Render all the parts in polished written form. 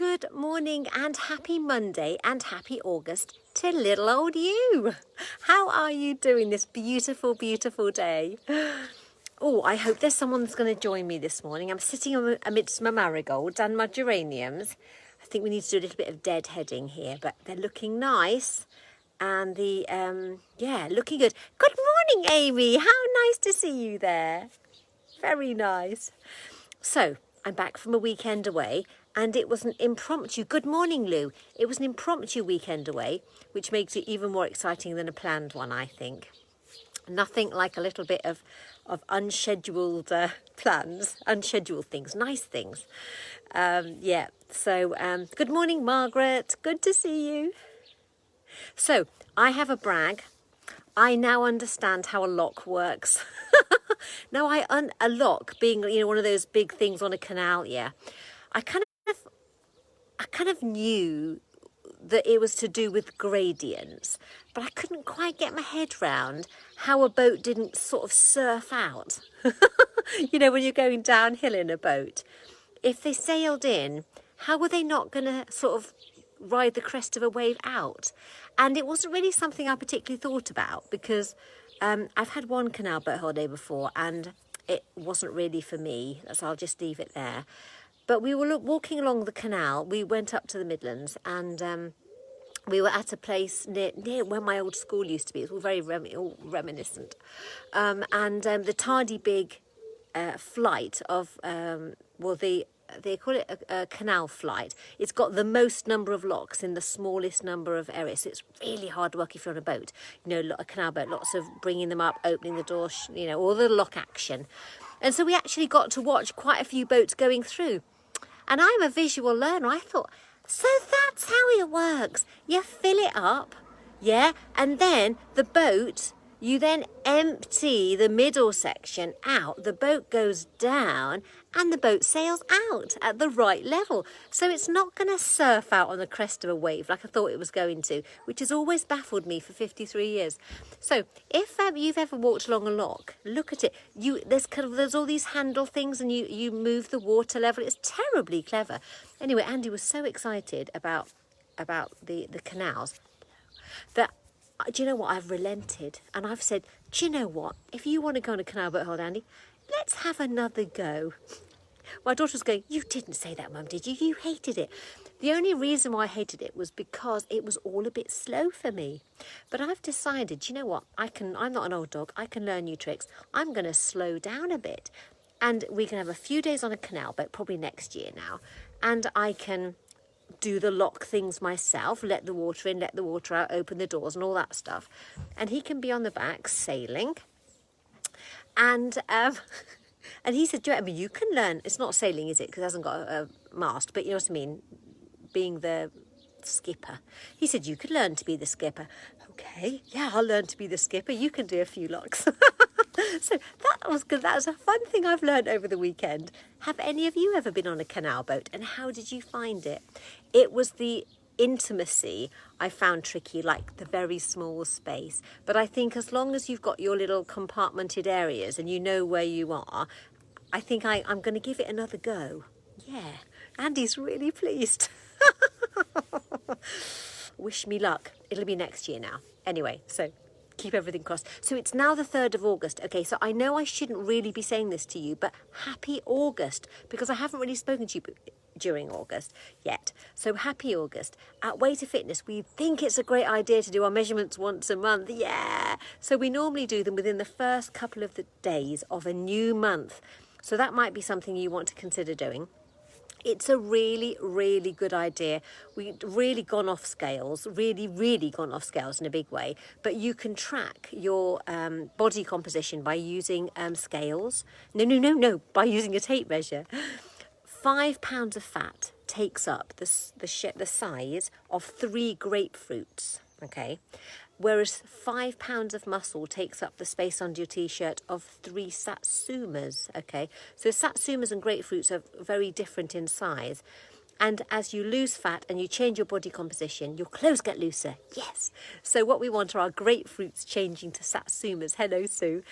Good morning and happy Monday and happy August to little old you. How are you doing this beautiful, beautiful day? Oh, I hope there's someone that's going to join me this morning. I'm sitting amidst my marigolds and my geraniums. I think we need to do a little bit of deadheading here, but they're looking nice. And looking good. Good morning, Amy. How nice to see you there. Very nice. So, I'm back from a weekend away, and it was an impromptu, good morning, Lou. It was an impromptu weekend away, which makes it even more exciting than a planned one, I think. Nothing like a little bit of unscheduled plans, unscheduled things, nice things. Good morning, Margaret. Good to see you. So, I have a brag. I now understand how a lock works. Now, a lock being, one of those big things on a canal, yeah. I kind of knew that it was to do with gradients, but I couldn't quite get my head round how a boat didn't sort of surf out. When you're going downhill in a boat, if they sailed in, how were they not going to sort of ride the crest of a wave out? And it wasn't really something I particularly thought about because I've had one canal boat holiday before and it wasn't really for me, so I'll just leave it there. But we were walking along the canal. We went up to the Midlands and we were at a place near where my old school used to be. It's all very reminiscent. The tardy big flight of, they call it a canal flight. It's got the most number of locks in the smallest number of areas. So it's really hard work if you're on a boat. A canal boat, lots of bringing them up, opening the door, all the lock action. And so we actually got to watch quite a few boats going through. And I'm a visual learner. I thought, so that's how it works. You fill it up, yeah, and then the boat, you then empty the middle section out. The boat goes down and the boat sails out at the right level. So it's not going to surf out on the crest of a wave like I thought it was going to, which has always baffled me for 53 years. So if you've ever walked along a lock, look at it. There's all these handle things and you move the water level. It's terribly clever. Anyway, Andy was so excited about the canals that, do you know what, I've relented and I've said, do you know what, if you want to go on a canal boat hold, Andy, let's have another go. My daughter was going, you didn't say that, Mum, did you? You hated it. The only reason why I hated it was because it was all a bit slow for me. But I've decided, you know what, I'm not an old dog, I can learn new tricks. I'm going to slow down a bit. And we can have a few days on a canal boat, probably next year now, and I can do the lock things myself, let the water in, let the water out, open the doors and all that stuff. And he can be on the back sailing. And he said, you can learn. It's not sailing, is it? Because it hasn't got a mast, but you know what I mean? Being the skipper. He said, you could learn to be the skipper. Okay, yeah, I'll learn to be the skipper. You can do a few locks. So that was good. That was a fun thing I've learned over the weekend. Have any of you ever been on a canal boat? And how did you find it? It was the intimacy I found tricky, like the very small space. But I think as long as you've got your little compartmented areas and you know where you are, I think I'm going to give it another go. Yeah, Andy's really pleased. Wish me luck. It'll be next year now. Anyway, so keep everything crossed. So it's now the 3rd of August. Okay, so I know I shouldn't really be saying this to you, but happy August, because I haven't really spoken to you during August yet. So happy August. At Way to Fitness, we think it's a great idea to do our measurements once a month. Yeah! So we normally do them within the first couple of the days of a new month. So that might be something you want to consider doing. It's a really, really good idea. We've really gone off scales, really gone off scales in a big way. But you can track your body composition by using scales. No, by using a tape measure. 5 pounds of fat takes up the size of 3 grapefruits, okay? Whereas 5 pounds of muscle takes up the space under your t-shirt of 3 satsumas, okay? So satsumas and grapefruits are very different in size. And as you lose fat and you change your body composition, your clothes get looser. Yes. So what we want are our grapefruits changing to satsumas. Hello, Sue.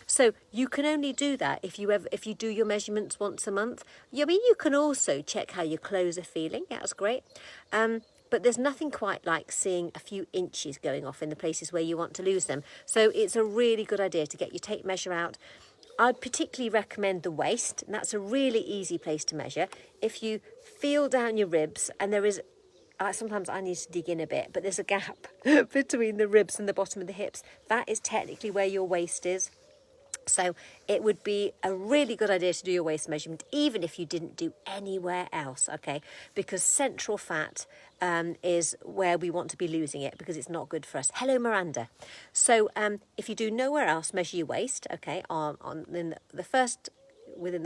So you can only do that if you do your measurements once a month. I mean, you can also check how your clothes are feeling. Yeah, that's great. But there's nothing quite like seeing a few inches going off in the places where you want to lose them. So it's a really good idea to get your tape measure out. I'd particularly recommend the waist, and that's a really easy place to measure. If you feel down your ribs, and there is, sometimes I need to dig in a bit, but there's a gap between the ribs and the bottom of the hips. That is technically where your waist is. So it would be a really good idea to do your waist measurement, even if you didn't do anywhere else, okay? Because central fat is where we want to be losing it, because it's not good for us. Hello, Miranda. So if you do nowhere else, measure your waist, okay? Within the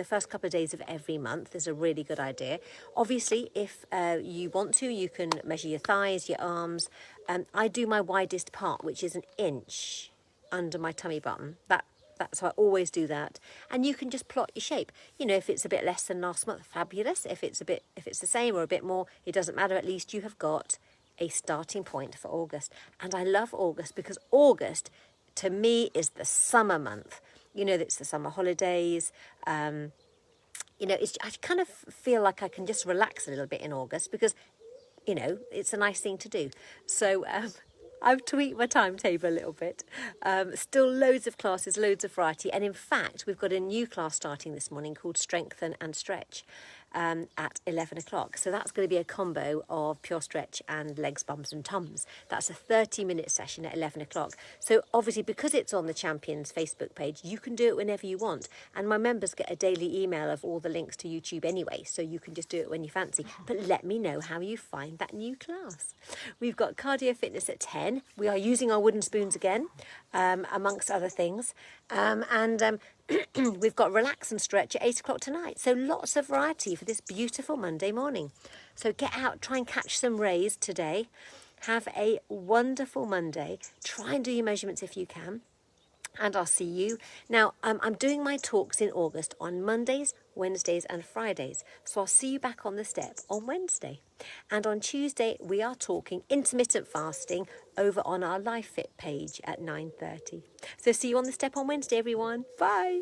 first couple of days of every month is a really good idea. Obviously, if you want to, you can measure your thighs, your arms. I do my widest part, which is an inch under my tummy button. So I always do that. And you can just plot your shape. You know, if it's a bit less than last month, fabulous. If it's the same or a bit more, it doesn't matter. At least you have got a starting point for August. And I love August because August, to me, is the summer month. You know, it's the summer holidays. I kind of feel like I can just relax a little bit in August because, it's a nice thing to do. So I've tweaked my timetable a little bit. Still loads of classes, loads of variety. And in fact, we've got a new class starting this morning called Strengthen and Stretch at 11 o'clock. So that's going to be a combo of pure stretch and legs, bums and tums. That's a 30-minute session at 11 o'clock. So obviously, because it's on the Champions Facebook page, you can do it whenever you want. And my members get a daily email of all the links to YouTube anyway, so you can just do it when you fancy. But let me know how you find that new class. We've got cardio fitness at 10. We are using our wooden spoons again, amongst other things. We've got relax and stretch at 8 o'clock tonight. So lots of variety for this beautiful Monday morning. So get out, try and catch some rays today. Have a wonderful Monday. Try and do your measurements if you can. And I'll see you. Now, I'm doing my talks in August on Mondays, Wednesdays and Fridays. So I'll see you back on the step on Wednesday. And on Tuesday, we are talking intermittent fasting over on our LifeFit page at 9:30. So see you on the step on Wednesday, everyone. Bye.